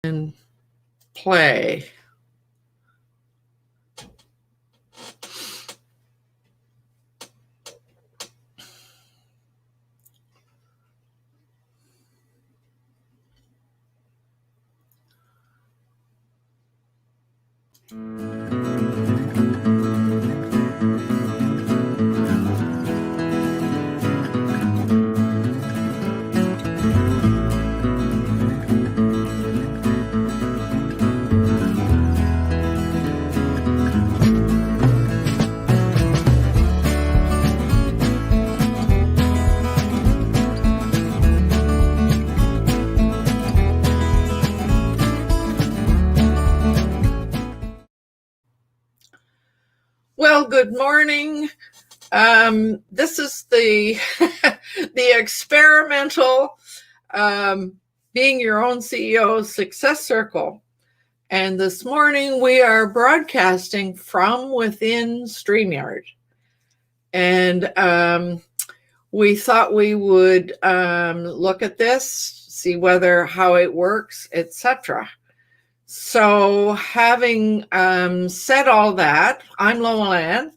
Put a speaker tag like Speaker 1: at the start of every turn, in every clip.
Speaker 1: And play. Well, good morning. This is the the experimental being your own CEO success circle. And this morning we are broadcasting from within StreamYard. And we thought we would look at this, see how it works, etc. So having said all that, I'm Lolan,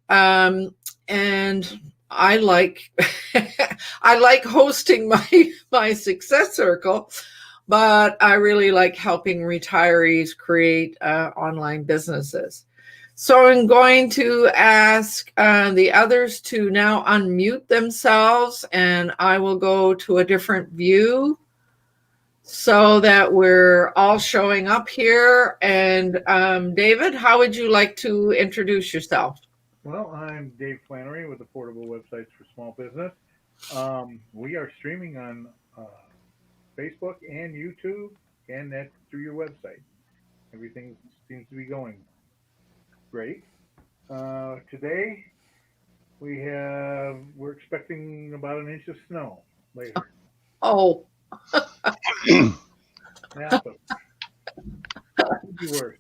Speaker 1: and I like I like hosting my success circle, but I really like helping retirees create online businesses. So I'm going to ask the others to now unmute themselves, and I will go to a different view so that we're all showing up here. And David, how would you like to introduce yourself?
Speaker 2: Well, I'm Dave Flannery with Affordable Websites for Small Business. We are streaming on Facebook and YouTube, and that's through your website. Everything seems to be going great. Today, we're expecting about an inch of snow later.
Speaker 1: Oh.
Speaker 2: Yeah, but could be worse.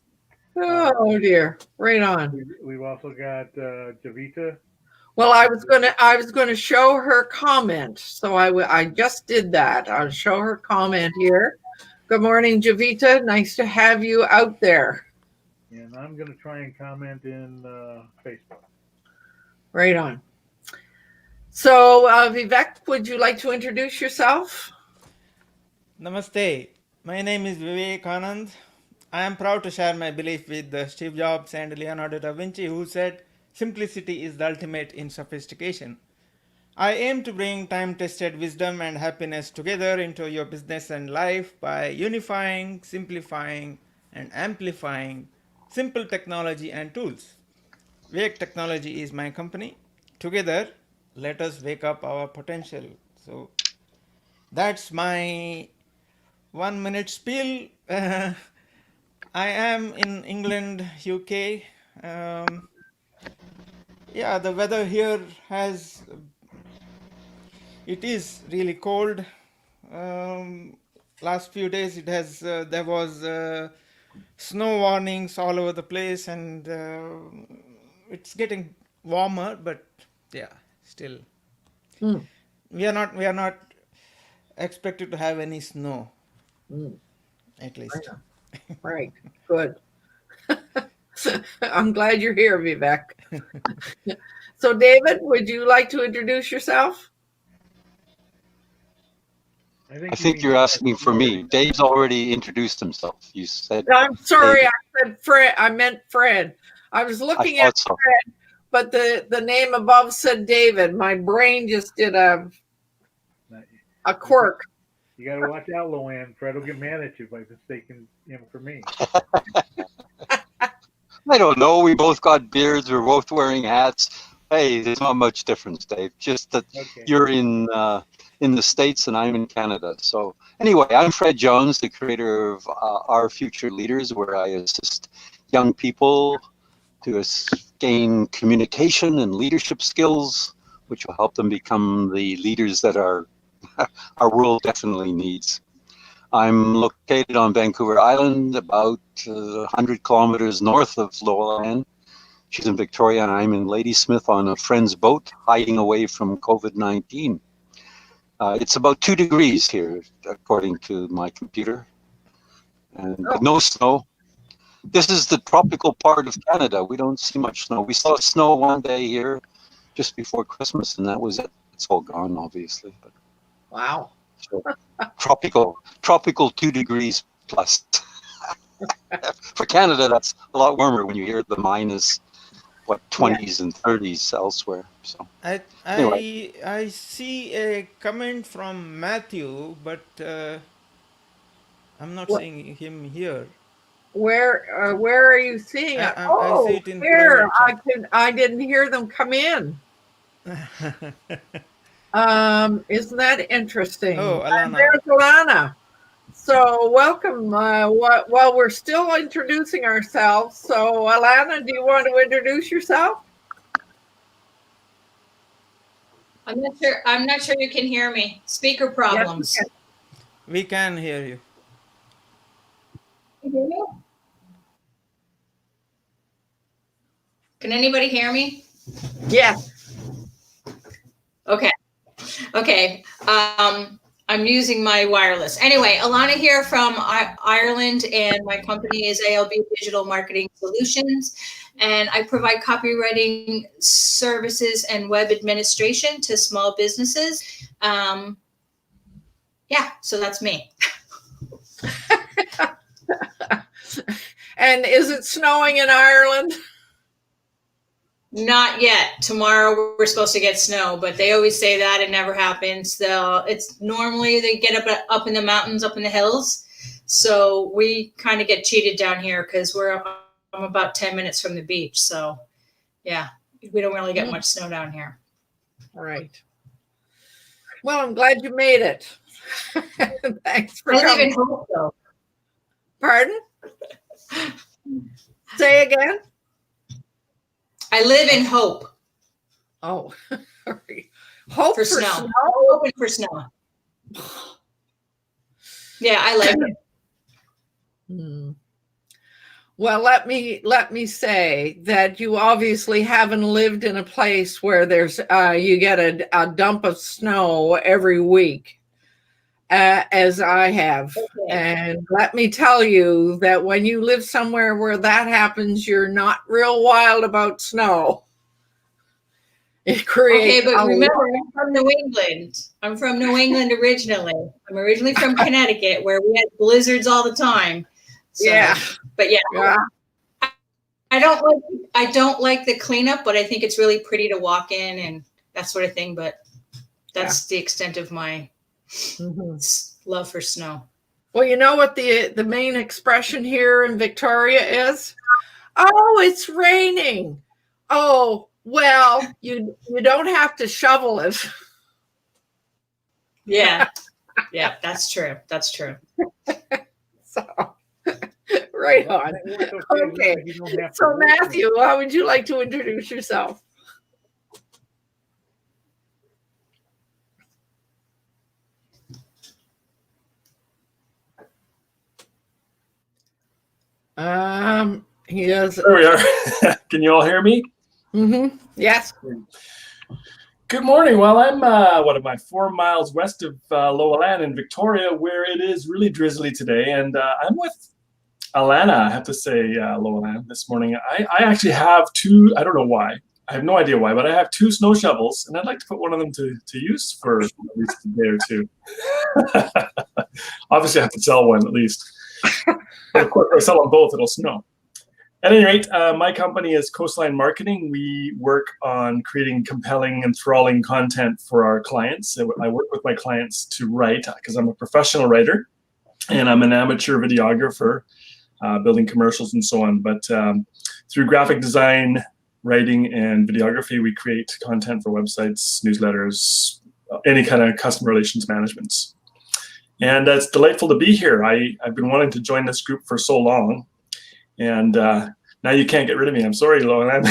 Speaker 1: Oh dear! Right on.
Speaker 2: We've also got Javita.
Speaker 1: Well, I was going to show her comment, so I just did that. I'll show her comment here. Good morning, Javita. Nice to have you out there.
Speaker 2: And I'm going to try and comment in Facebook.
Speaker 1: Right on. So, Vivek, would you like to introduce yourself?
Speaker 3: Namaste. My name is Vivek Anand. I am proud to share my belief with Steve Jobs and Leonardo da Vinci, who said, "Simplicity is the ultimate in sophistication." I aim to bring time-tested wisdom and happiness together into your business and life by unifying, simplifying, and amplifying simple technology and tools. Wake Technology is my company. Together, let us wake up our potential. So that's my 1 minute spiel. I am in England, UK. Yeah, the weather here it is really cold. Last few days there was snow warnings all over the place, and it's getting warmer, but yeah, still we are not expected to have any snow, at least.
Speaker 1: Right. Good. I'm glad you're here, Vivek. So, David, would you like to introduce yourself?
Speaker 4: I think you're asking for me. Dave's already introduced himself. You said.
Speaker 1: I'm sorry,
Speaker 4: David.
Speaker 1: I said Fred. I meant Fred. I was looking at Fred, but the name above said David. My brain just did a quirk.
Speaker 2: You got to watch out, Loanne. Fred will get mad at you by mistaking him for me.
Speaker 4: I don't know. We both got beards. We're both wearing hats. Hey, there's not much difference, Dave. Just that you're in the States and I'm in Canada. So anyway, I'm Fred Jones, the creator of Our Future Leaders, where I assist young people to gain communication and leadership skills, which will help them become the leaders that our world definitely needs. I'm located on Vancouver Island, about 100 kilometers north of Lolan. She's in Victoria, and I'm in Ladysmith on a friend's boat, hiding away from COVID-19. It's about 2 degrees here, according to my computer. and no snow. This is the tropical part of Canada. We don't see much snow. We saw snow one day here just before Christmas, and that was it. It's all gone, obviously. But
Speaker 1: Wow.
Speaker 4: so, tropical 2 degrees plus. For Canada, that's a lot warmer when you hear the minus, 20s and 30s elsewhere. So anyway.
Speaker 3: I see a comment from Matthew, but I'm not seeing him here.
Speaker 1: Where are you seeing it?
Speaker 3: I see it in
Speaker 1: here.
Speaker 3: private chat.
Speaker 1: I didn't hear them come in. Isn't that interesting?
Speaker 3: Oh, Alana.
Speaker 1: There's Alana. So welcome. While we're still introducing ourselves, so Alana, do you want to introduce yourself?
Speaker 5: I'm not sure you can hear me. Speaker problems.
Speaker 1: Yes,
Speaker 3: We can hear you.
Speaker 5: Can you hear me? Can anybody hear me?
Speaker 1: Yes.
Speaker 5: Okay. I'm using my wireless. Anyway, Alana here from Ireland, and my company is ALB Digital Marketing Solutions, and I provide copywriting services and web administration to small businesses. So that's me.
Speaker 1: And is it snowing in Ireland?
Speaker 5: Not yet. Tomorrow we're supposed to get snow, but they always say that it never happens. It's normally they get up in the mountains, up in the hills. So we kind of get cheated down here because I'm about 10 minutes from the beach. So yeah, we don't really get much snow down here.
Speaker 1: Right. Well, I'm glad you made it. Thanks for
Speaker 5: I live
Speaker 1: coming.
Speaker 5: in Hope, though.
Speaker 1: Pardon? Say again?
Speaker 5: I live in Hope.
Speaker 1: Oh, hope
Speaker 5: for snow. I'm hoping for snow. Yeah, I like it.
Speaker 1: Well, let me say that you obviously haven't lived in a place where there's you get a dump of snow every week, as I have. Okay. And let me tell you that when you live somewhere where that happens, you're not real wild about snow. It creates.
Speaker 5: Okay, but remember, I'm from New England. I'm from New England originally. I'm originally from Connecticut, where we had blizzards all the time. So,
Speaker 1: yeah.
Speaker 5: But yeah. I don't like the cleanup, but I think it's really pretty to walk in and that sort of thing. But that's the extent of my love for snow.
Speaker 1: Well, you know what the main expression here in Victoria is? Oh, it's raining. Oh, well, you don't have to shovel it.
Speaker 5: Yeah. Yeah, that's true. That's true.
Speaker 1: So, right on. Okay. So, Matthew, how would you like to introduce yourself? He does.
Speaker 6: There we are. Can you all hear me?
Speaker 1: Yes.
Speaker 6: Good morning. Well, I'm 4 miles west of Lowell in Victoria, where it is really drizzly today, and I'm with Alana. I have to say, Lowell this morning. I actually have two. I don't know why. I have no idea why, but I have 2 snow shovels, and I'd like to put one of them to use for at least a day or 2. Obviously, I have to sell one at least. But of course, if I sell them both, it'll snow. At any rate, my company is Coastline Marketing. We work on creating compelling, enthralling content for our clients. I work with my clients to write because I'm a professional writer, and I'm an amateur videographer, building commercials and so on. But through graphic design, writing, and videography, we create content for websites, newsletters, any kind of customer relations management. And it's delightful to be here. I've been wanting to join this group for so long. And now you can't get rid of me. I'm sorry, Lauren.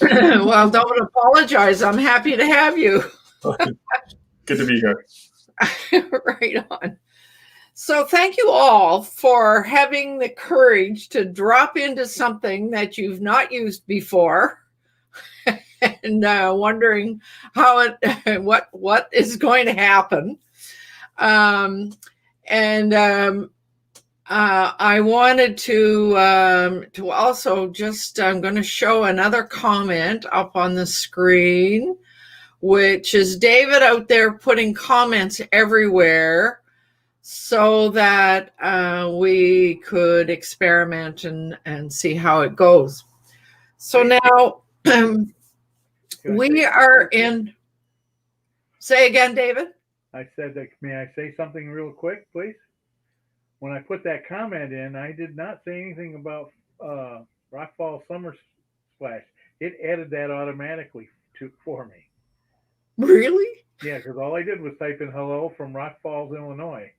Speaker 1: Well, don't apologize. I'm happy to have you.
Speaker 6: Good to be here.
Speaker 1: Right on. So thank you all for having the courage to drop into something that you've not used before and wondering how what is going to happen. And I wanted to also just, I'm going to show another comment up on the screen, which is David out there putting comments everywhere so that we could experiment and see how it goes. So now we are in, say again, David?
Speaker 2: I said that, may I say something real quick, please? When I put that comment in, I did not say anything about Rockfall Summer Splash. It added that automatically for me.
Speaker 1: Really?
Speaker 2: Yeah, because all I did was type in hello from Rock Falls, Illinois.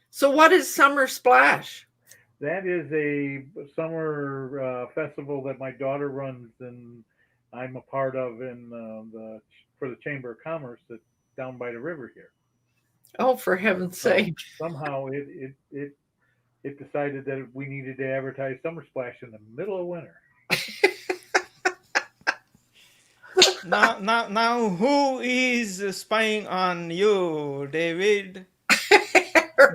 Speaker 1: So what is Summer Splash?
Speaker 2: That is a summer festival that my daughter runs and I'm a part of for the Chamber of Commerce that's down by the river here.
Speaker 1: Oh, for heaven's sake.
Speaker 2: Somehow it decided that we needed to advertise Summer Splash in the middle of winter.
Speaker 3: Now, who is spying on you, David?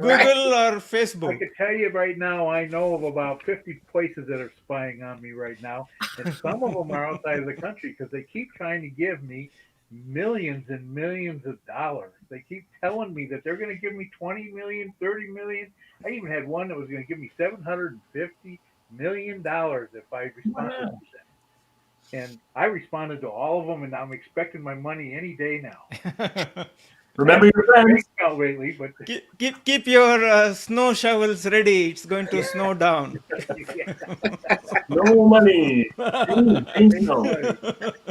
Speaker 1: Right.
Speaker 3: Google or
Speaker 2: I
Speaker 3: Facebook?
Speaker 2: could tell you right now, I know of about 50 places that are spying on me right now, and some of them are outside of the country because they keep trying to give me millions and millions of dollars. They keep telling me that they're going to give me 20 million, 30 million. I even had one that was going to give me $750 million if I responded to them. And I responded to all of them, and I'm expecting my money any day now.
Speaker 6: Remember your friends.
Speaker 2: Lately, but
Speaker 3: Keep your snow shovels ready. It's going to snow down.
Speaker 6: No money. No.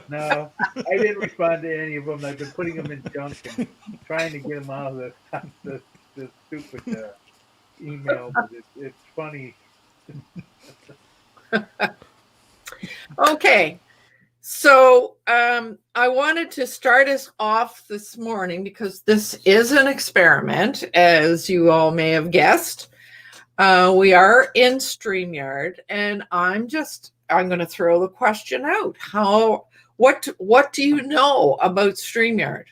Speaker 2: No, I didn't respond to any of them. I've been putting them in junk and trying to get them out of the stupid email. But it's funny.
Speaker 1: Okay. So I wanted to start us off this morning because this is an experiment, as you all may have guessed. We are in StreamYard, and I'm going to throw the question out. What do you know about StreamYard?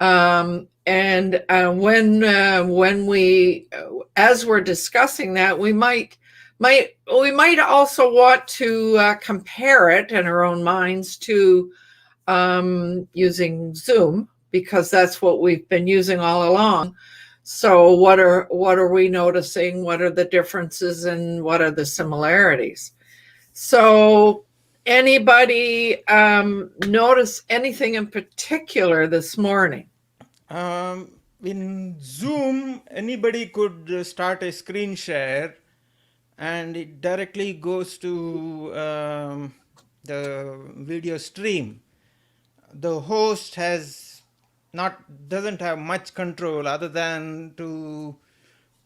Speaker 1: And when we, as we're discussing that, we might also want to compare it in our own minds to using Zoom, because that's what we've been using all along. So what are we noticing? What are the differences and what are the similarities? So anybody notice anything in particular this morning?
Speaker 3: In Zoom, anybody could start a screen share, and it directly goes to the video stream. The host doesn't have much control other than to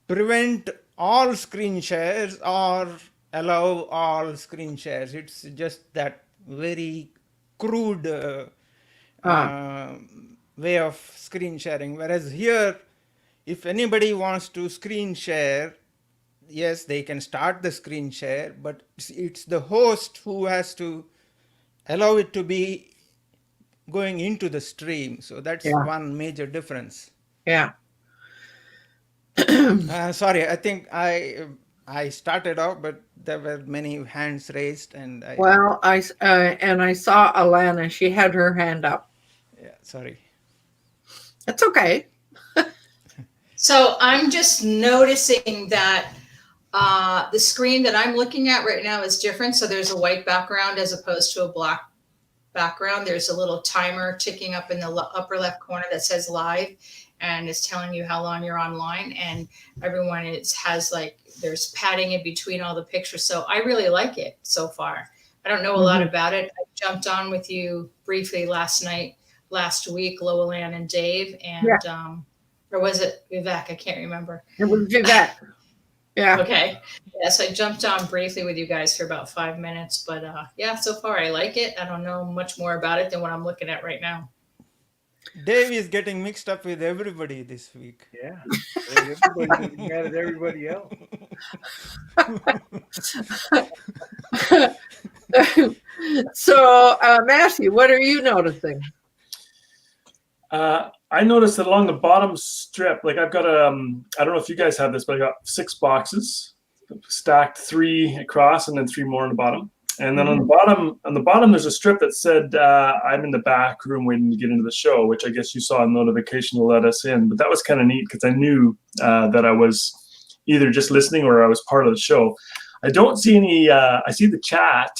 Speaker 3: prevent all screen shares or allow all screen shares. It's just that very crude way of screen sharing. Whereas here, if anybody wants to screen share, yes, they can start the screen share, but it's the host who has to allow it to be going into the stream. So that's one major difference.
Speaker 1: Yeah.
Speaker 3: Sorry, I think I started off, but there were many hands raised, and I
Speaker 1: saw Alana. She had her hand up.
Speaker 3: Yeah, sorry.
Speaker 1: It's okay.
Speaker 5: So I'm just noticing that the screen that I'm looking at right now is different. So there's a white background as opposed to a black background. There's a little timer ticking up in the upper left corner that says live, and it's telling you how long you're online. And everyone has there's padding in between all the pictures. So I really like it so far. I don't know a lot about it. I jumped on with you briefly last week, Loelan and Dave, and or was it Vivek? I can't remember.
Speaker 1: It was Vivek. Yeah.
Speaker 5: Okay. Yeah, so I jumped on briefly with you guys for about 5 minutes, but so far I like it. I don't know much more about it than what I'm looking at right now.
Speaker 3: Dave is getting mixed up with everybody this week.
Speaker 2: Yeah. Everybody's mad at everybody else.
Speaker 1: So, Matthew, what are you noticing?
Speaker 6: I noticed that along the bottom strip, like I've got I don't know if you guys have this, but I got 6 boxes stacked, 3 across and then 3 more on the bottom. And then on the bottom, there's a strip that said, I'm in the back room waiting to get into the show, which I guess you saw a notification to let us in. But that was kind of neat because I knew that I was either just listening or I was part of the show. I don't see any, I see the chat,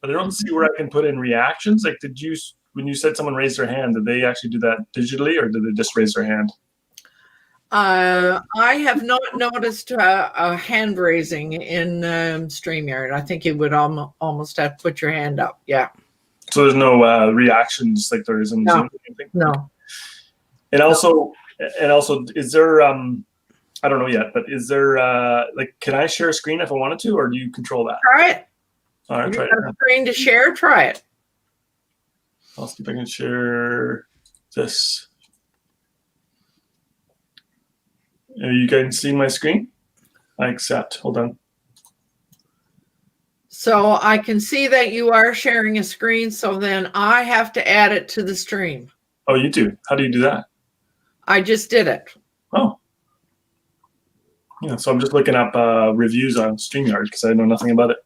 Speaker 6: but I don't see where I can put in reactions. Like, when you said someone raised their hand, did they actually do that digitally or did they just raise their hand?
Speaker 1: I have not noticed a hand raising in StreamYard. I think you would almost have to put your hand up. Yeah.
Speaker 6: So there's no reactions like there is in Zoom?
Speaker 1: No.
Speaker 6: And also, is there, I don't know yet, but is there, like, can I share a screen if I wanted to, or do you control that?
Speaker 1: Try it.
Speaker 6: All right, try it.
Speaker 1: A screen to share, try it.
Speaker 6: I'll see if I can share this. Are you guys seeing my screen? I accept. Hold on.
Speaker 1: So I can see that you are sharing a screen, so then I have to add it to the stream.
Speaker 6: Oh, you do? How do you do that?
Speaker 1: I just did it.
Speaker 6: Oh. Yeah, so I'm just looking up reviews on StreamYard because I know nothing about it.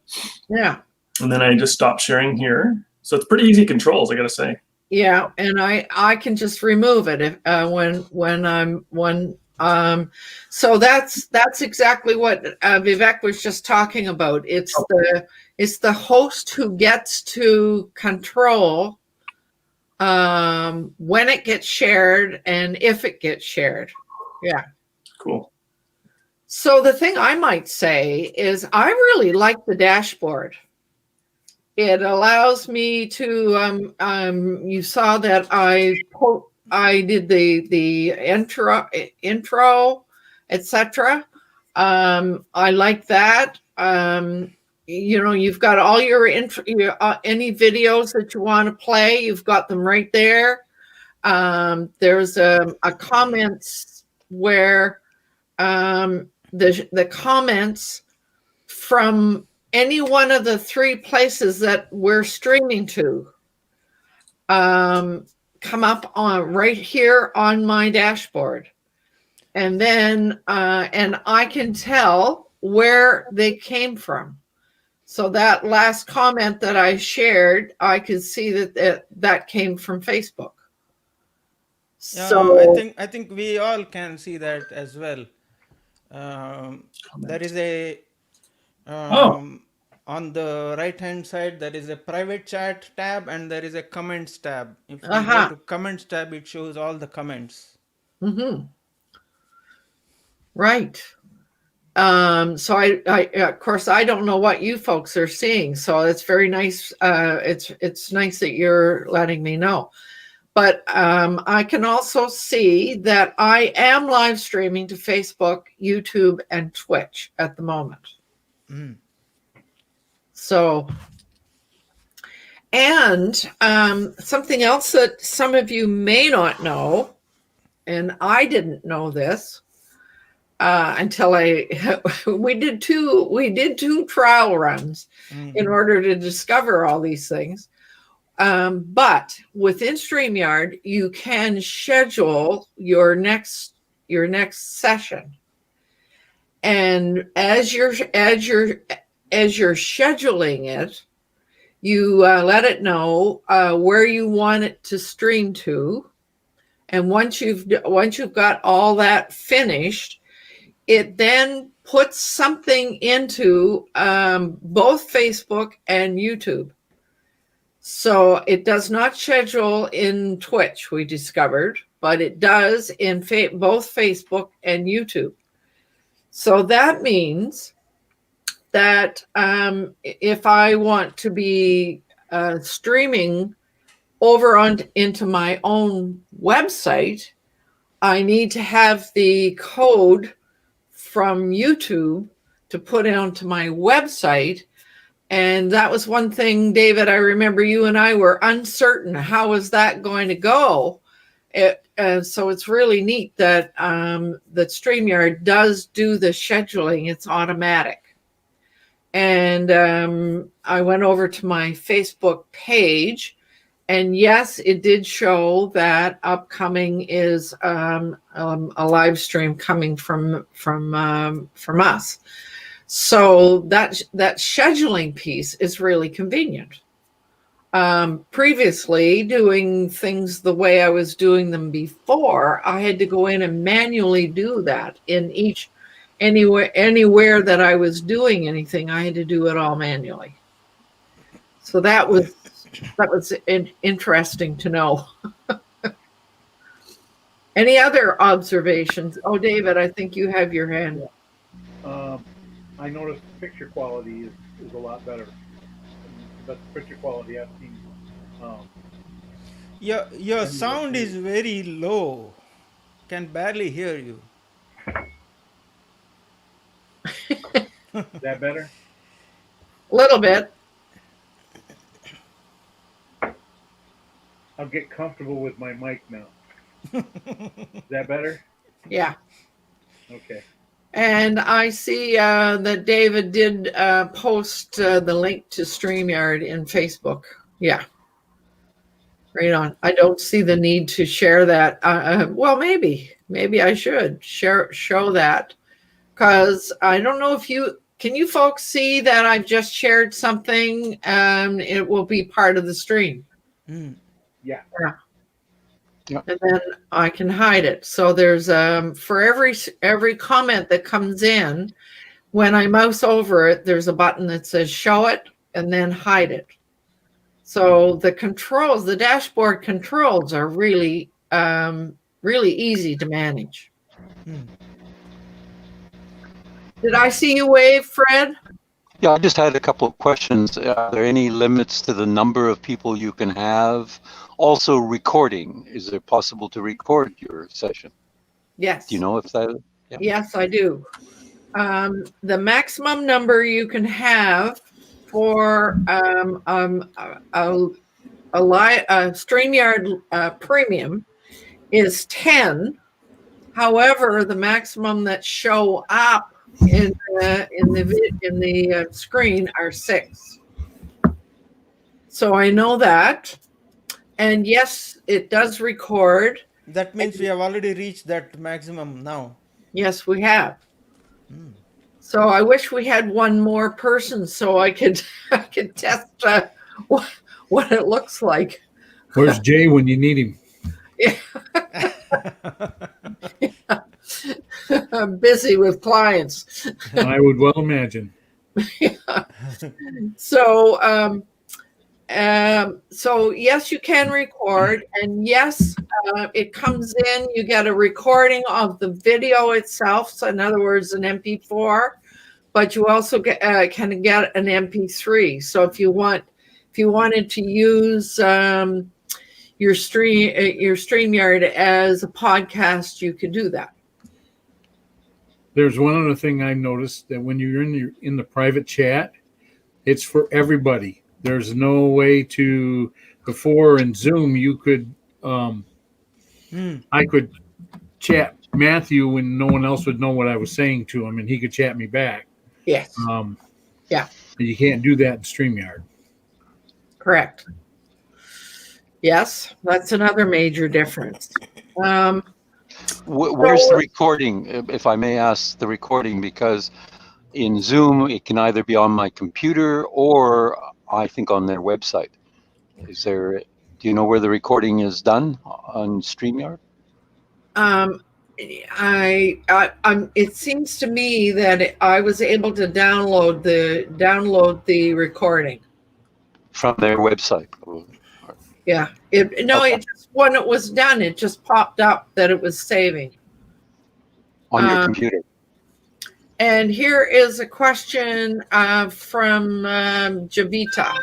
Speaker 1: Yeah.
Speaker 6: And then I just stopped sharing here. So it's pretty easy controls, I gotta say.
Speaker 1: Yeah, and I can just remove it if so that's exactly what Vivek was just talking about. It's the host who gets to control when it gets shared and if it gets shared. Yeah.
Speaker 6: Cool.
Speaker 1: So the thing I might say is I really like the dashboard. It allows me to, you saw that I did the intro, etc. I like that. You've got all your any videos that you want to play, you've got them right there. There's a comments where the comments from any one of the 3 places that we're streaming to come up on right here on my dashboard. And then and I can tell where they came from. So that last comment that I shared, I could see that came from Facebook.
Speaker 3: Yeah,
Speaker 1: So
Speaker 3: I think we all can see that as well. There is a on the right hand side there is a private chat tab and there is a comments tab. If you go to comments tab, it shows all the comments.
Speaker 1: Right. So I of course I don't know what you folks are seeing, so it's very nice. It's nice that you're letting me know. But I can also see that I am live streaming to Facebook, YouTube, and Twitch at the moment. So, and something else that some of you may not know, and I didn't know this until we did two trial runs in order to discover all these things. But within StreamYard, you can schedule your next session, and as you're scheduling it, you let it know where you want it to stream to, and once you've got all that finished, it then puts something into both Facebook and YouTube. So it does not schedule in Twitch, we discovered, but it does in both Facebook and YouTube. So that means that if I want to be streaming over into my own website, I need to have the code from YouTube to put onto my website. And that was one thing, David, I remember you and I were uncertain. How is that going to go? So it's really neat that that StreamYard does do the scheduling. It's automatic. And I went over to my Facebook page, And yes, it did show that upcoming is a live stream coming from us. So that scheduling piece is really convenient. Previously, doing things the way I was doing them before, I had to go in and manually do that in anywhere that I was doing anything. I had to do it all manually. So that was interesting to know. Any other observations? Oh, David, I think you have your hand.
Speaker 2: I noticed picture quality is a lot better. That's picture quality I've seen.
Speaker 3: Your sound is very low. Can barely hear you.
Speaker 2: Is that better?
Speaker 1: A little bit.
Speaker 2: I'll get comfortable with my mic now. Is that better?
Speaker 1: Yeah.
Speaker 2: Okay.
Speaker 1: And I see that David did post the link to StreamYard in Facebook. Yeah. Right on. I don't see the need to share that. Well, maybe I should show that, because I don't know if can you folks see that I've just shared something and it will be part of the stream.
Speaker 2: Yeah.
Speaker 4: Yeah.
Speaker 1: And then I can hide it. So there's for every comment that comes in, when I mouse over it, there's a button that says show it and then hide it. So the dashboard controls are really, really easy to manage. Did I see you wave, Fred?
Speaker 4: Yeah, I just had a couple of questions. Are there any limits to the number of people you can have? Also, recording. Is it possible to record your session?
Speaker 1: Yes.
Speaker 4: Do you know if that? Yeah.
Speaker 1: Yes, I do. The maximum number you can have for a StreamYard Premium is 10. However, the maximum that show up in the screen are 6. So I know that, and yes, it does record.
Speaker 3: That means we have already reached that maximum now.
Speaker 1: Yes, we have. So I wish we had one more person so I could test what it looks like.
Speaker 7: Where's Jay when you need him?
Speaker 1: Yeah. I'm busy with clients.
Speaker 7: I would well imagine.
Speaker 1: Yeah. So yes, you can record, and yes, it comes in. You get a recording of the video itself. So in other words, an MP4, but you also can get an MP3. So if you wanted to use your StreamYard as a podcast, you could do that.
Speaker 7: There's one other thing I noticed, that when you're in the private chat, it's for everybody. There's no way to, before in Zoom, you could, I could chat Matthew when no one else would know what I was saying to him, and he could chat me back.
Speaker 1: Yes. Yeah.
Speaker 7: You can't do that in StreamYard.
Speaker 1: Correct. Yes, that's another major difference.
Speaker 4: Where's the recording, if I may ask the recording? Because in Zoom, it can either be on my computer or I think on their website. Do you know where the recording is done on StreamYard?
Speaker 1: It seems to me that I was able to download the recording
Speaker 4: From their website.
Speaker 1: Yeah. It just, when it was done, it just popped up that it was saving
Speaker 4: on your computer.
Speaker 1: And here is a question from Javita.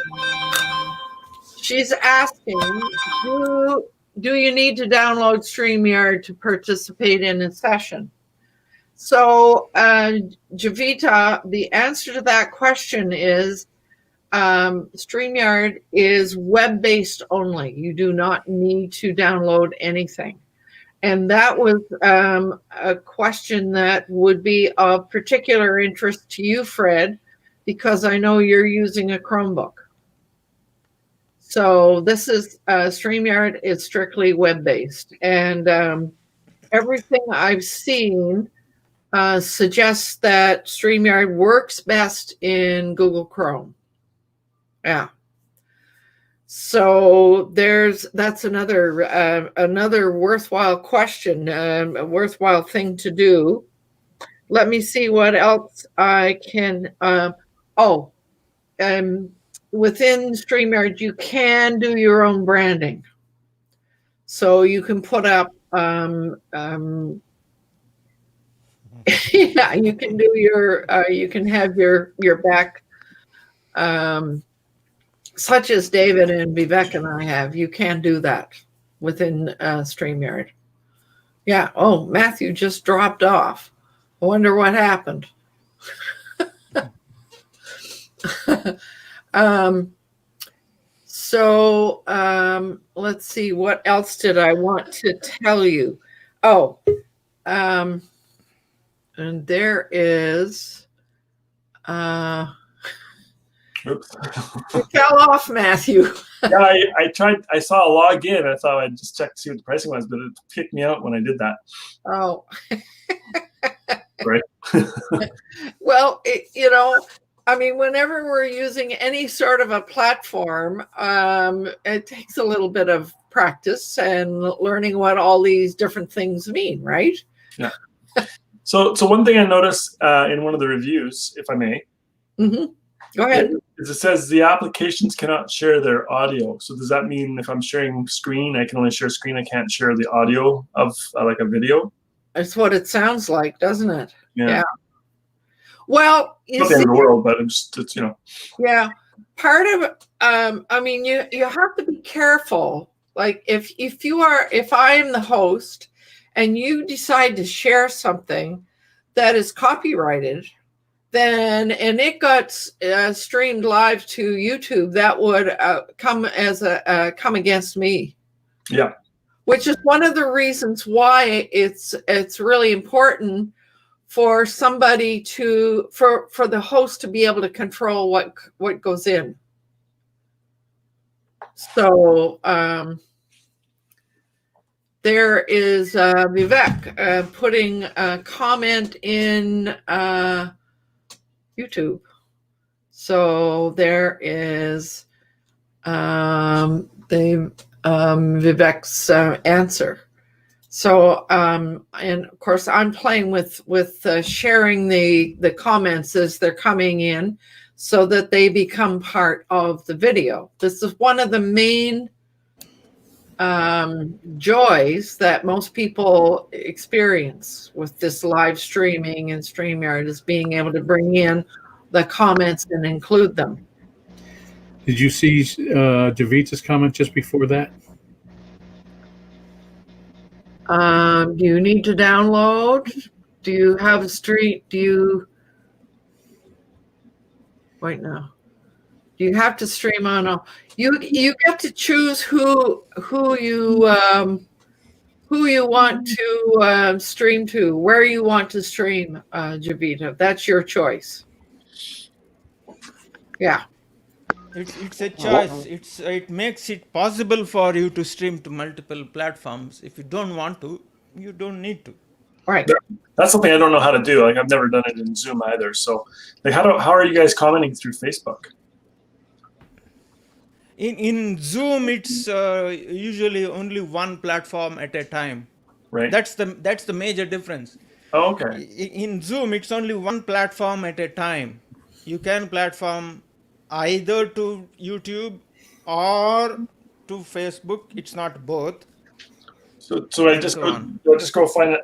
Speaker 1: She's asking, do you need to download StreamYard to participate in a session? So, Javita, the answer to that question is StreamYard is web-based only. You do not need to download anything. And that was a question that would be of particular interest to you, Fred, because I know you're using a Chromebook. So this is StreamYard is strictly web-based, and everything I've seen suggests that StreamYard works best in Google Chrome. Yeah. So that's another worthwhile question, a worthwhile thing to do. Let me see what else I can. Within StreamYard, you can do your own branding. So you can put up, yeah, you can do you can have your back, such as David and Vivek and I have. You can do that within StreamYard. Yeah. Oh, Matthew just dropped off. I wonder what happened. Let's see, what else did I want to tell you? Oh, and there is,
Speaker 6: Oops.
Speaker 1: You fell off, Matthew.
Speaker 6: Yeah, I tried. I saw a log in. I thought I'd just check to see what the pricing was, but it kicked me out when I did that.
Speaker 1: Oh.
Speaker 6: Right.
Speaker 1: Well, I mean, whenever we're using any sort of a platform, it takes a little bit of practice and learning what all these different things mean, right?
Speaker 6: Yeah. So one thing I noticed in one of the reviews, if I may,
Speaker 1: go ahead.
Speaker 6: Is it says the applications cannot share their audio. So does that mean if I'm sharing screen, I can only share screen, I can't share the audio of like a video?
Speaker 1: That's what it sounds like, doesn't it?
Speaker 6: Yeah.
Speaker 1: Well,
Speaker 6: not the end of the world, but it's
Speaker 1: Yeah, part of I mean, you have to be careful. Like if I am the host and you decide to share something that is copyrighted, then and it got streamed live to YouTube, that would come against me.
Speaker 6: Yeah. Which
Speaker 1: is one of the reasons why it's really important for somebody for the host to be able to control what goes in. So there is Vivek putting a comment in YouTube. So there is Vivek's answer. So, and of course, I'm playing with sharing the comments as they're coming in so that they become part of the video. This is one of the main joys that most people experience with this live streaming and StreamYard is being able to bring in the comments and include them.
Speaker 7: Did you see Javita's comment just before that?
Speaker 1: Do you need to download? Do you have a stream? Wait, no. Do you have to stream on? You get to choose who you want to stream to, where you want to stream, Javita. That's your choice. Yeah.
Speaker 3: It's a choice. It makes it possible for you to stream to multiple platforms. If you don't want to, you don't need to.
Speaker 1: Right.
Speaker 6: That's something I don't know how to do. Like I've never done it in Zoom either. So, like, how are you guys commenting through Facebook?
Speaker 3: In Zoom, it's usually only one platform at a time.
Speaker 6: Right.
Speaker 3: That's the major difference.
Speaker 6: Oh, okay.
Speaker 3: In Zoom, it's only one platform at a time. You can platform either to YouTube or to Facebook. It's not both.
Speaker 6: So I just go find it.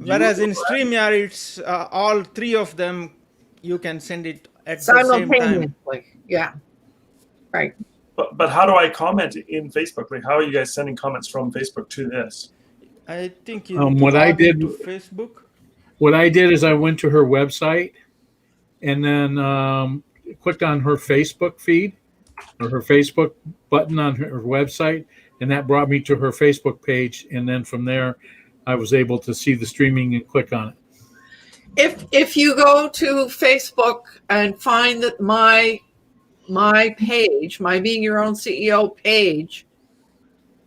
Speaker 3: Whereas in StreamYard, it's all three of them. You can send it at the same time.
Speaker 1: Yeah. Right.
Speaker 6: But how do I comment in Facebook? Like, how are you guys sending comments from Facebook to this?
Speaker 3: I think you
Speaker 7: what I did
Speaker 3: to Facebook.
Speaker 7: What I did is I went to her website and then clicked on her Facebook feed or her Facebook button on her website, and that brought me to her Facebook page. And then from there, I was able to see the streaming and click on it.
Speaker 1: If you go to Facebook and find that my my page, my Being Your Own CEO page,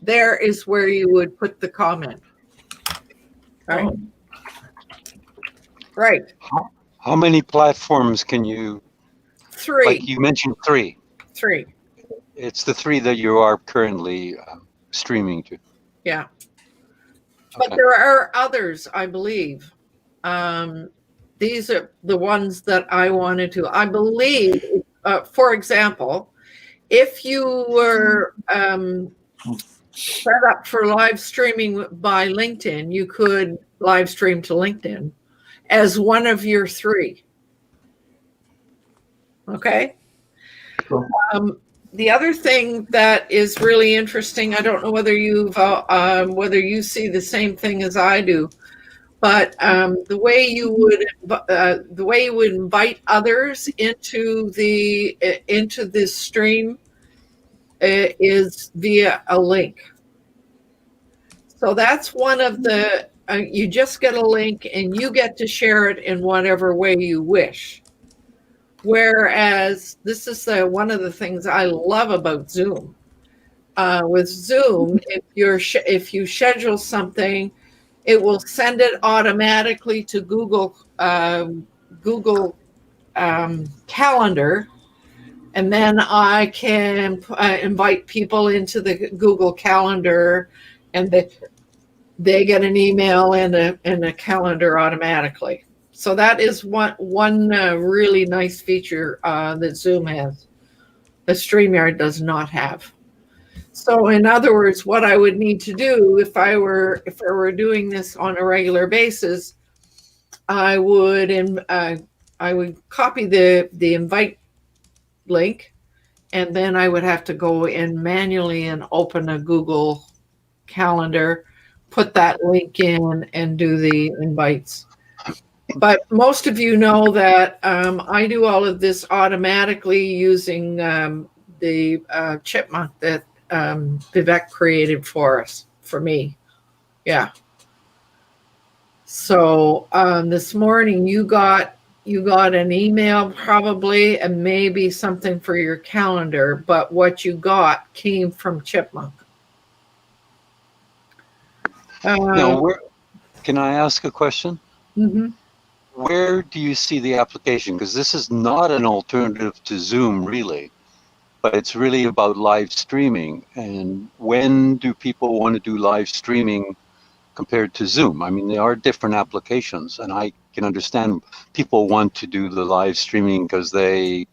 Speaker 1: there is where you would put the comment. Right.
Speaker 6: Oh.
Speaker 1: Right.
Speaker 4: How many platforms can you?
Speaker 1: 3.
Speaker 4: Like you mentioned, 3.
Speaker 1: 3.
Speaker 4: It's the 3 that you are currently streaming to.
Speaker 1: Yeah.
Speaker 4: Okay.
Speaker 1: But there are others, I believe. These are the ones that I wanted to. I believe, for example, if you were set up for live streaming by LinkedIn, you could live stream to LinkedIn as one of your 3. Okay.
Speaker 6: Cool.
Speaker 1: The other thing that is really interesting, I don't know whether whether you see the same thing as I do, but the way you would invite others into this stream is via a link. So that's one of the you just get a link and you get to share it in whatever way you wish. Whereas this is one of the things I love about Zoom. With Zoom, if you schedule something, it will send it automatically to Google Calendar, and then I can invite people into the Google Calendar, and they get an email and a calendar automatically. So that is one really nice feature that Zoom has. The StreamYard does not have. So in other words, what I would need to do if I were doing this on a regular basis, I would copy the invite link, and then I would have to go in manually and open a Google Calendar, put that link in, and do the invites. But most of you know that I do all of this automatically using the chipmunk that Vivek created for me. Yeah. So this morning you got an email probably, and maybe something for your calendar, but what you got came from Chipmunk.
Speaker 4: Now, can I ask a question?
Speaker 1: Mm-hmm.
Speaker 4: Where do you see the application? Because this is not an alternative to Zoom, really, but it's really about live streaming. And when do people want to do live streaming compared to Zoom? I mean, they are different applications, and I can understand people want to do the live streaming because I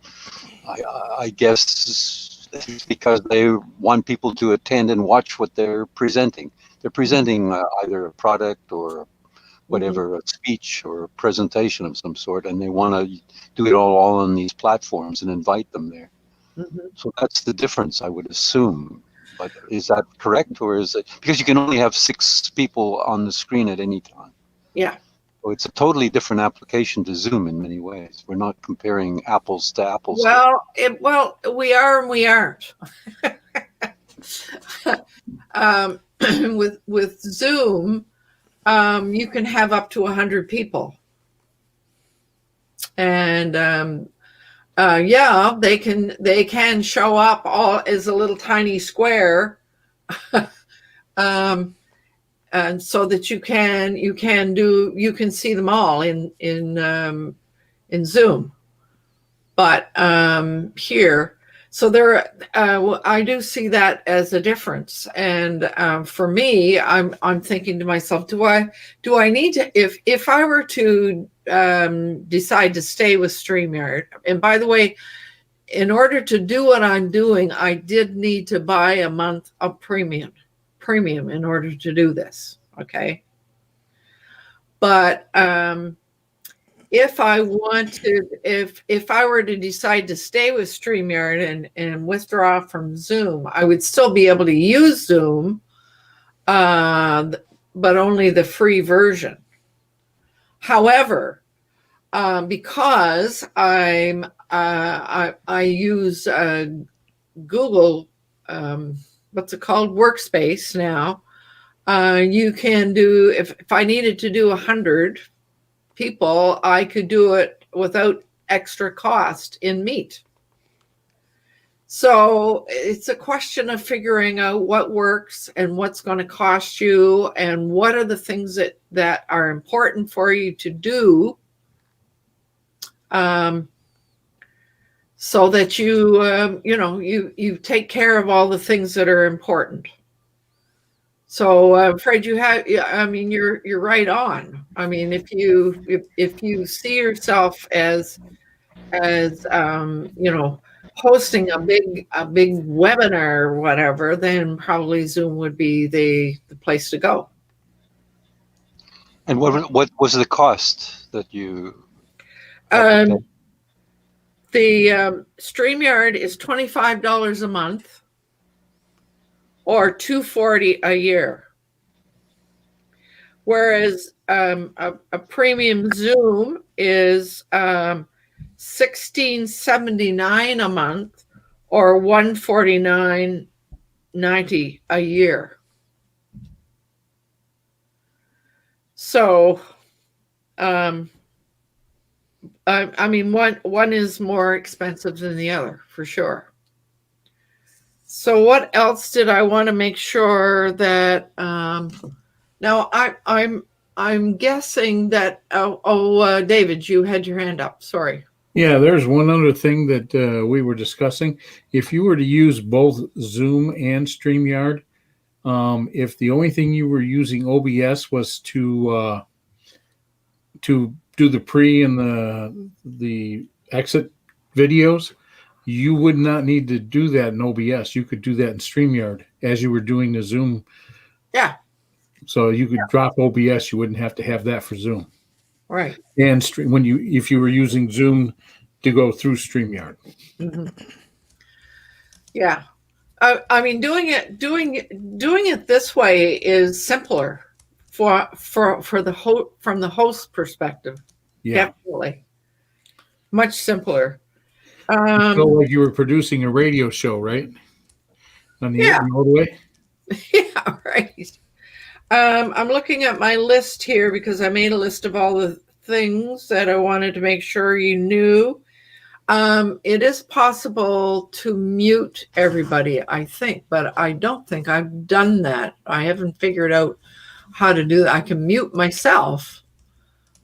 Speaker 4: guess it's because they want people to attend and watch what they're presenting. They're presenting either a product or whatever, a speech or a presentation of some sort, and they want to do it all on these platforms and invite them there. Mm-hmm. So that's the difference, I would assume. But is that correct, or is it because you can only have 6 people on the screen at any time?
Speaker 1: Yeah.
Speaker 4: So it's a totally different application to Zoom in many ways. We're not comparing apples to apples.
Speaker 1: Well, we are and we aren't. With Zoom, you can have up to 100 people, and they can show up all as a little tiny square, and so that you can see them all in Zoom, but here. So I do see that as a difference, and for me, I'm thinking to myself, do I need to if I were to decide to stay with StreamYard? And by the way, in order to do what I'm doing, I did need to buy a month of premium in order to do this. Okay, but if I were to decide to stay with StreamYard and withdraw from Zoom, I would still be able to use Zoom, but only the free version. However, because I use Google, what's it called, Workspace now, you can do, if I needed to do 100 people, I could do it without extra cost in Meet. So it's a question of figuring out what works and what's going to cost you and what are the things that are important for you to do, so that you take care of all the things that are important. So Fred, you're right on. I mean, if you see yourself as hosting a big webinar or whatever, then probably Zoom would be the place to go.
Speaker 4: And what was the cost that you
Speaker 1: The StreamYard is $25 a month or $240 a year, whereas a premium Zoom is $16.79 a month or $149.90 a year. So, one is more expensive than the other for sure. So, what else did I want to make sure that? Now, I'm guessing that. David, you had your hand up. Sorry.
Speaker 7: Yeah, there's one other thing that we were discussing. If you were to use both Zoom and StreamYard, if the only thing you were using OBS was to do the pre and the exit videos, you would not need to do that in OBS. You could do that in StreamYard as you were doing the Zoom.
Speaker 1: Yeah.
Speaker 7: So you could drop OBS. You wouldn't have to have that for Zoom.
Speaker 1: Right.
Speaker 7: And if you were using Zoom to go through StreamYard.
Speaker 1: Mm-hmm. Yeah. Doing it this way is simpler for the from the host perspective.
Speaker 7: Yeah.
Speaker 1: Definitely. Much simpler.
Speaker 7: So like you were producing a radio show, right? On the way.
Speaker 1: Yeah, right. I'm looking at my list here because I made a list of all the things that I wanted to make sure you knew. It is possible to mute everybody, I think, but I don't think I've done that. I haven't figured out how to do that. I can mute myself,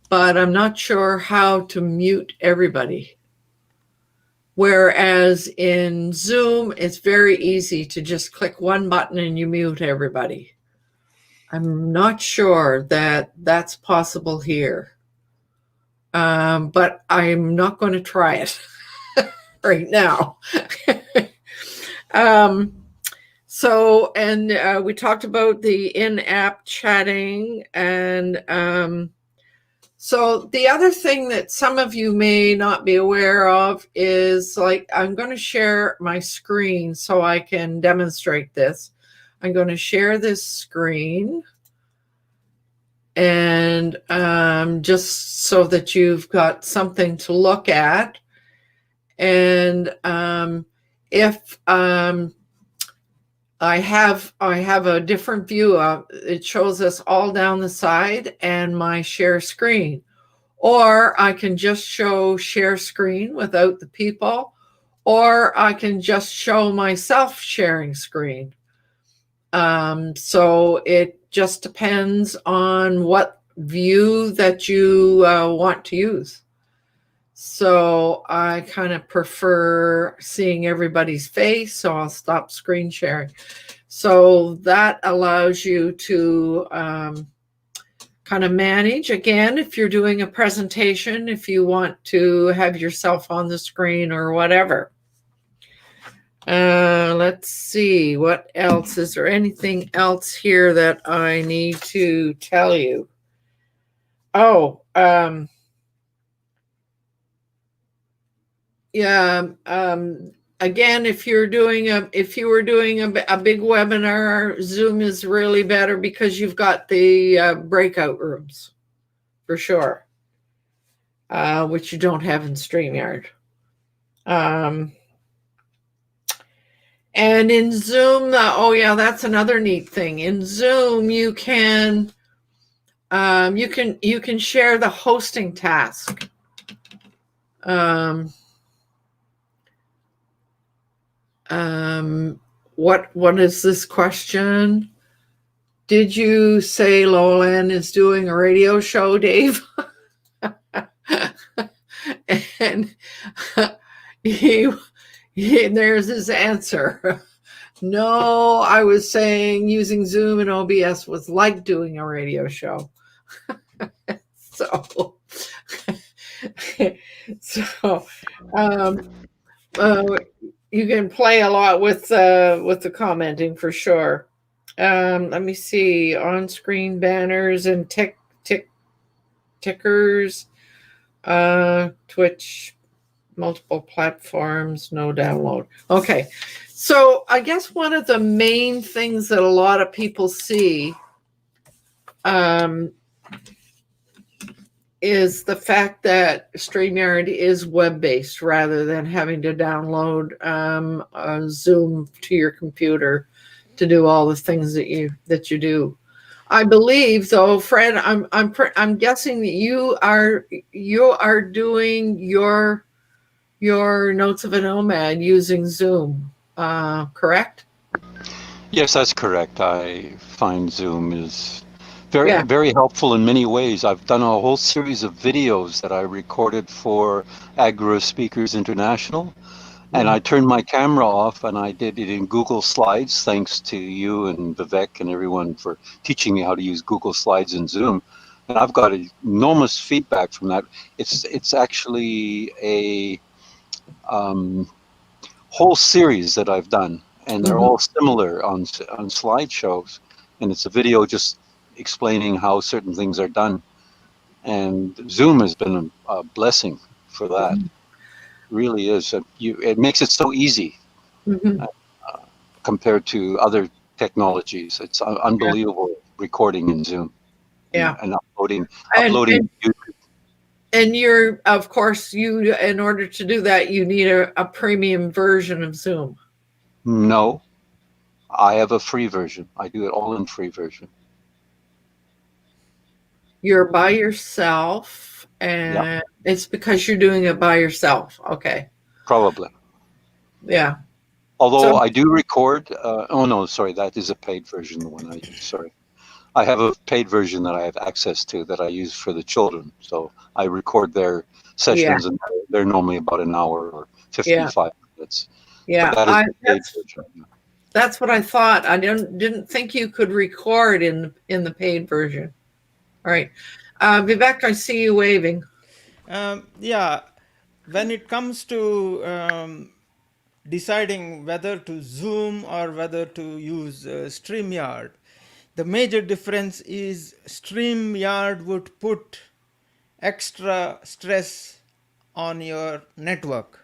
Speaker 1: but I'm not sure how to mute everybody. Whereas in Zoom, it's very easy to just click one button and you mute everybody. I'm not sure that that's possible here. But I'm not going to try it right now. We talked about the in-app chatting. And so the other thing that some of you may not be aware of is, like, I'm going to share my screen so I can demonstrate this. I'm going to share this screen, and just so that you've got something to look at. And if I have a different view, it shows us all down the side and my share screen, or I can just show share screen without the people, or I can just show myself sharing screen. So it just depends on what view that you want to use. So I kind of prefer seeing everybody's face, so I'll stop screen sharing. So that allows you to kind of manage. Again, if you're doing a presentation, if you want to have yourself on the screen or whatever. Let's see, what else? Is there anything else here that I need to tell you? Again, if you were doing a big webinar, Zoom is really better because you've got the breakout rooms for sure, which you don't have in StreamYard. And in Zoom, that's another neat thing. In Zoom, you can share the hosting task. What is this question? Did you say Lowland is doing a radio show, Dave? And there's his answer. No, I was saying using Zoom and OBS was like doing a radio show. So, you can play a lot with the commenting for sure. Let me see, on-screen banners and tickers, Twitch, multiple platforms, no download. Okay, so I guess one of the main things that a lot of people see is the fact that StreamYard is web-based rather than having to download Zoom to your computer to do all the things that you do. I believe, though, Fred, I'm guessing that you are doing your Notes of a Nomad using Zoom, correct?
Speaker 4: Yes, that's correct. I find Zoom is very helpful in many ways. I've done a whole series of videos that I recorded for Agro Speakers International, and I turned my camera off and I did it in Google Slides, thanks to you and Vivek and everyone for teaching me how to use Google Slides in Zoom. And I've got enormous feedback from that. It's actually a whole series that I've done, and they're all similar on slideshows, and it's a video just explaining how certain things are done, and Zoom has been a blessing for that. Really is. It makes it so easy compared to other technologies. It's unbelievable recording in Zoom. And uploading YouTube.
Speaker 1: And you're, of course, in order to do that, you need a premium version of Zoom.
Speaker 4: No, I have a free version. I do it all in free version. You're
Speaker 1: by yourself, and it's because you're doing it by yourself. Okay.
Speaker 4: Probably.
Speaker 1: Yeah.
Speaker 4: Although I do record. Oh no, sorry, that is a paid version. The one I use. Sorry, I have a paid version that I have access to that I use for the children. So I record their sessions, and they're normally about an hour or 55 minutes.
Speaker 1: Yeah, that's what I thought. I didn't think you could record in the paid version. All right, Vivek, I see you waving.
Speaker 3: When it comes to deciding whether to Zoom or whether to use StreamYard, the major difference is StreamYard would put extra stress on your network.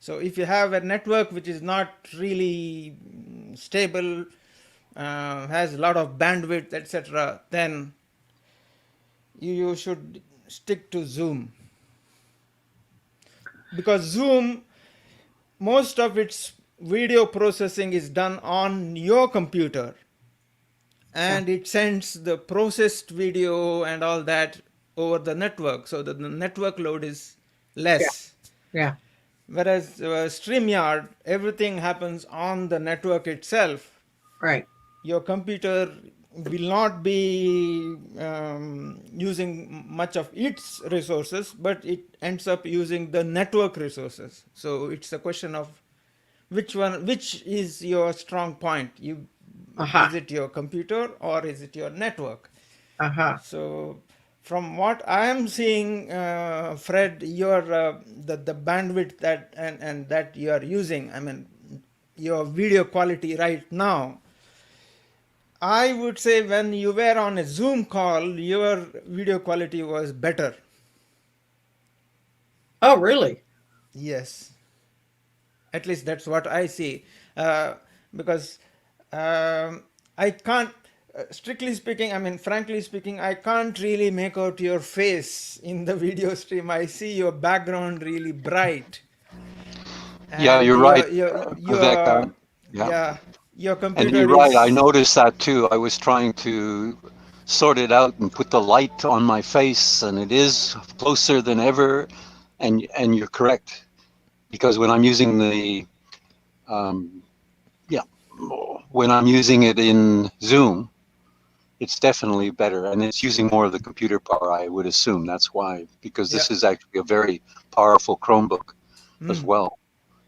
Speaker 3: So if you have a network which is not really stable, has a lot of bandwidth, etc., then you should stick to Zoom. Because Zoom, most of its video processing is done on your computer, and it sends the processed video and all that over the network, so that the network load is less.
Speaker 1: Yeah.
Speaker 3: Whereas StreamYard, everything happens on the network itself.
Speaker 1: Right.
Speaker 3: Your computer will not be using much of its resources, but it ends up using the network resources. So it's a question of which is your strong point. Is it your computer or is it your network? So from what I am seeing, Fred, your the bandwidth that you are using, I mean, your video quality right now, I would say when you were on a Zoom call, your video quality was better.
Speaker 1: Oh, really?
Speaker 3: Yes. At least that's what I see. Because I can't, strictly speaking, I mean, frankly speaking, I can't really make out your face in the video stream. I see your background really bright.
Speaker 4: Yeah, you're right.
Speaker 3: Your computer
Speaker 4: and you're right, I noticed that too. I was trying to sort it out and put the light on my face, and it is closer than ever. And you're correct, because when I'm using the yeah, when I'm using it in Zoom, it's definitely better, and it's using more of the computer power, I would assume. That's why, because this is actually a very powerful Chromebook as well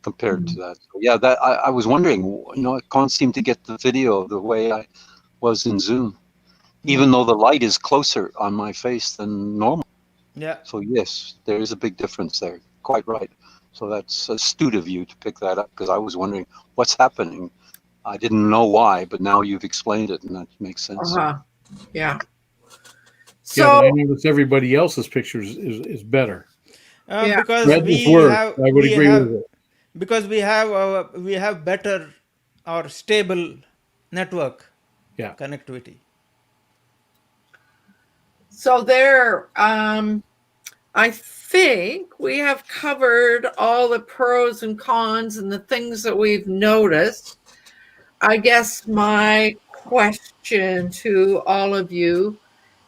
Speaker 4: compared to that. So yeah, that I was wondering, I can't seem to get the video the way I was in Zoom, even though the light is closer on my face than normal.
Speaker 3: Yeah.
Speaker 4: So yes, there is a big difference there. Quite right. So that's astute of you to pick that up, because I was wondering what's happening. I didn't know why, but now you've explained it, and that makes sense.
Speaker 1: Yeah.
Speaker 7: Yeah,
Speaker 1: So
Speaker 7: but I notice everybody else's pictures is better.
Speaker 1: Yeah.
Speaker 3: Because
Speaker 7: Bradley's
Speaker 3: we
Speaker 7: work,
Speaker 3: have,
Speaker 7: I would
Speaker 3: we
Speaker 7: agree
Speaker 3: have,
Speaker 7: with it.
Speaker 3: because we have better or stable network connectivity.
Speaker 1: so there, I think we have covered all the pros and cons and the things that we've noticed. I guess my question to all of you,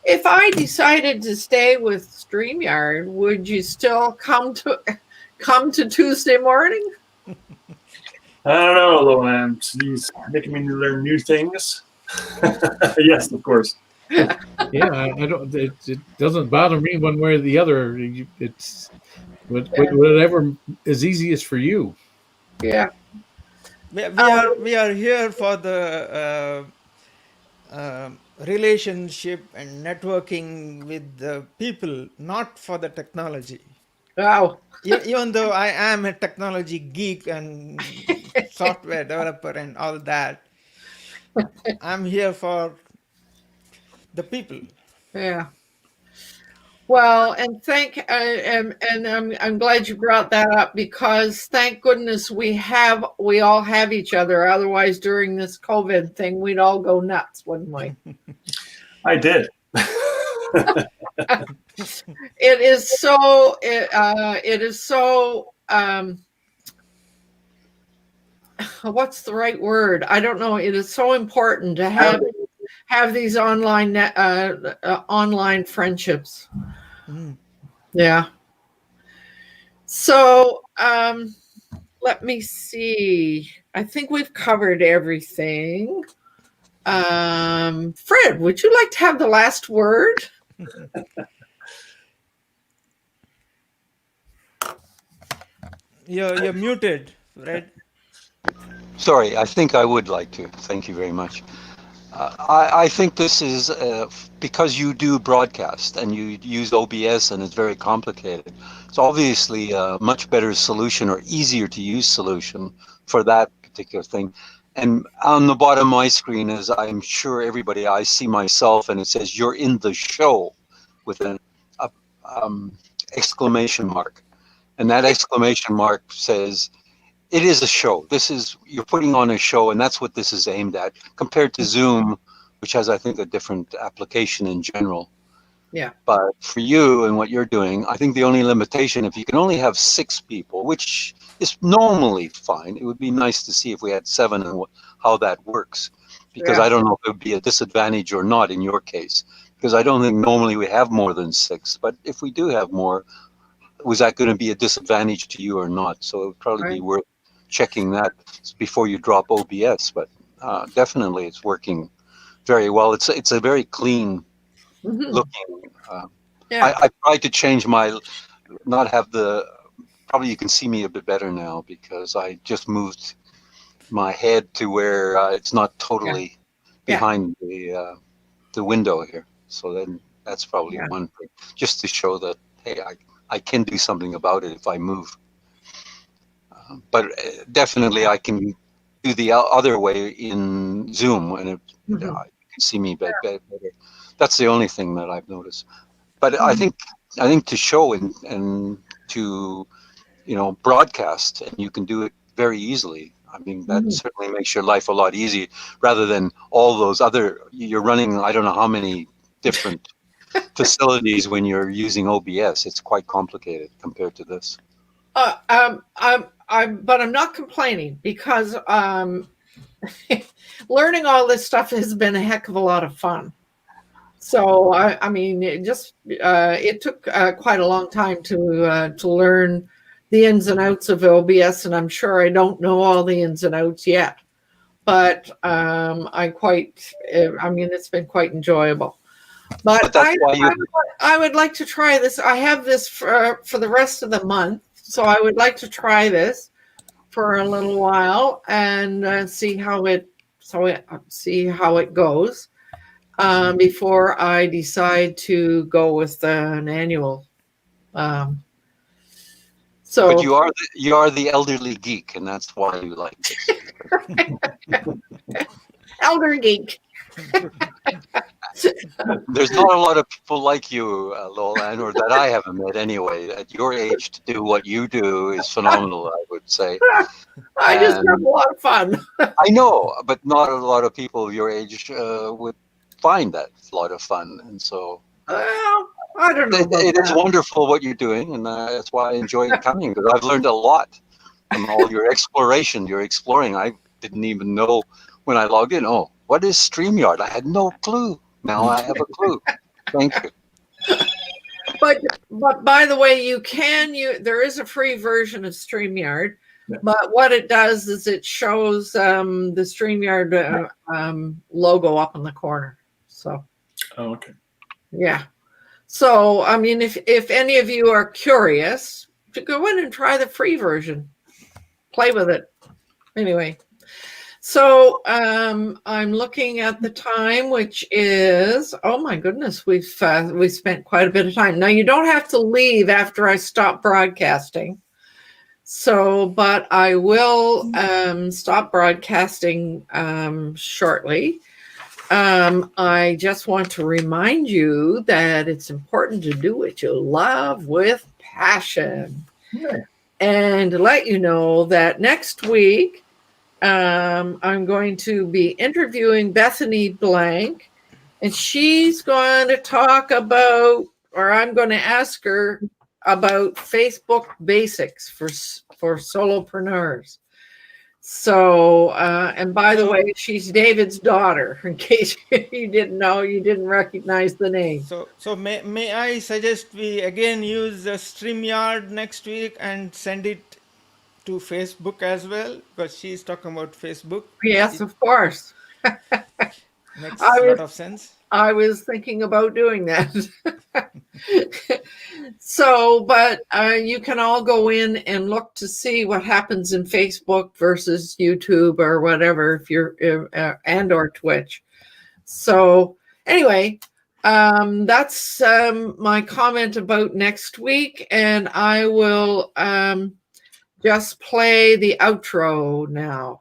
Speaker 1: if I decided to stay with StreamYard, would you still come to Tuesday morning?
Speaker 6: I don't know, Lolan. He's making me learn new things. Yes, of course.
Speaker 7: Yeah, I don't. It doesn't bother me one way or the other. It's whatever is easiest for you.
Speaker 1: Yeah.
Speaker 3: We are here for the relationship and networking with the people, not for the technology.
Speaker 1: Wow.
Speaker 3: Even though I am a technology geek and software developer and all that, I'm here for the people.
Speaker 1: Yeah. Well, and I'm glad you brought that up, because thank goodness we all have each other. Otherwise, during this COVID thing, we'd all go nuts, wouldn't we?
Speaker 6: I did.
Speaker 1: It is so. What's the right word? I don't know. It is so important to have these online friendships. Yeah. So let me see. I think we've covered everything. Fred, would you like to have the last word?
Speaker 3: You're muted, Fred.
Speaker 4: Sorry, I think I would like to. Thank you very much. I think this is because you do broadcast and you use OBS and it's very complicated. It's obviously a much better solution, or easier to use solution for that particular thing. And on the bottom of my screen, as I'm sure everybody, I see myself, and it says you're in the show with an exclamation mark. And that exclamation mark says, it is a show. You're putting on a show, and that's what this is aimed at, compared to Zoom, which has, I think, a different application in general.
Speaker 1: Yeah.
Speaker 4: But for you and what you're doing, I think the only limitation, if you can only have 6 people, which is normally fine, it would be nice to see if we had 7 and how that works. Because I don't know if it would be a disadvantage or not in your case. Because I don't think normally we have more than 6. But if we do have more, was that going to be a disadvantage to you or not? So it would probably be worth checking that before you drop OBS, but definitely it's working very well. It's a very clean looking. I tried to change probably you can see me a bit better now, because I just moved my head to where it's not totally behind the window here. So then that's probably one thing, just to show that, hey, I can do something about it if I move. But definitely I can do the other way in Zoom, and you can see me better. That's the only thing that I've noticed. But I think to show and to broadcast, and you can do it very easily. I mean, that certainly makes your life a lot easier, rather than all those you're running, I don't know how many different facilities when you're using OBS. It's quite complicated compared to this.
Speaker 1: But I'm not complaining, because learning all this stuff has been a heck of a lot of fun. So it took quite a long time to learn the ins and outs of OBS, and I'm sure I don't know all the ins and outs yet. But I mean, it's been quite enjoyable. But I would like to try this. I have this for the rest of the month, so I would like to try this for a little while and see how it goes before I decide to go with an annual. So,
Speaker 4: but you are the elderly geek, and that's why you like it.
Speaker 1: Elder geek.
Speaker 4: There's not a lot of people like you, Lolan, or that I haven't met anyway. At your age, to do what you do is phenomenal, I would say.
Speaker 1: I just have a lot of fun.
Speaker 4: I know, but not a lot of people your age would find that a lot of fun, and so.
Speaker 1: Well, I don't know.
Speaker 4: It is wonderful what you're doing, and that's why I enjoy coming, because I've learned a lot from all your exploration. You're exploring. I didn't even know when I logged in. Oh, what is StreamYard? I had no clue. Now I have a clue. Thank you.
Speaker 1: But by the way, there is a free version of StreamYard, but what it does is it shows the StreamYard logo up in the corner. So.
Speaker 6: Oh, okay.
Speaker 1: Yeah. So, I mean, if any of you are curious, to go in and try the free version, play with it. Anyway, so I'm looking at the time, which is, oh my goodness, we've spent quite a bit of time. Now, you don't have to leave after I stop broadcasting. So, but I will stop broadcasting shortly. I just want to remind you that it's important to do what you love with passion. Yeah. And to let you know that next week, I'm going to be interviewing Bethany Blank, and she's going to talk about, or I'm going to ask her about Facebook basics for solopreneurs. So, and by the way, she's David's daughter, in case you didn't know, you didn't recognize the name.
Speaker 3: So may I suggest we again use the StreamYard next week and send it to Facebook as well? Because she's talking about Facebook.
Speaker 1: Yes, of course.
Speaker 3: Makes a lot of sense.
Speaker 1: I was thinking about doing that. So, but you can all go in and look to see what happens in Facebook versus YouTube or whatever, if you're and or Twitch. So anyway, that's my comment about next week, and I will just play the outro now.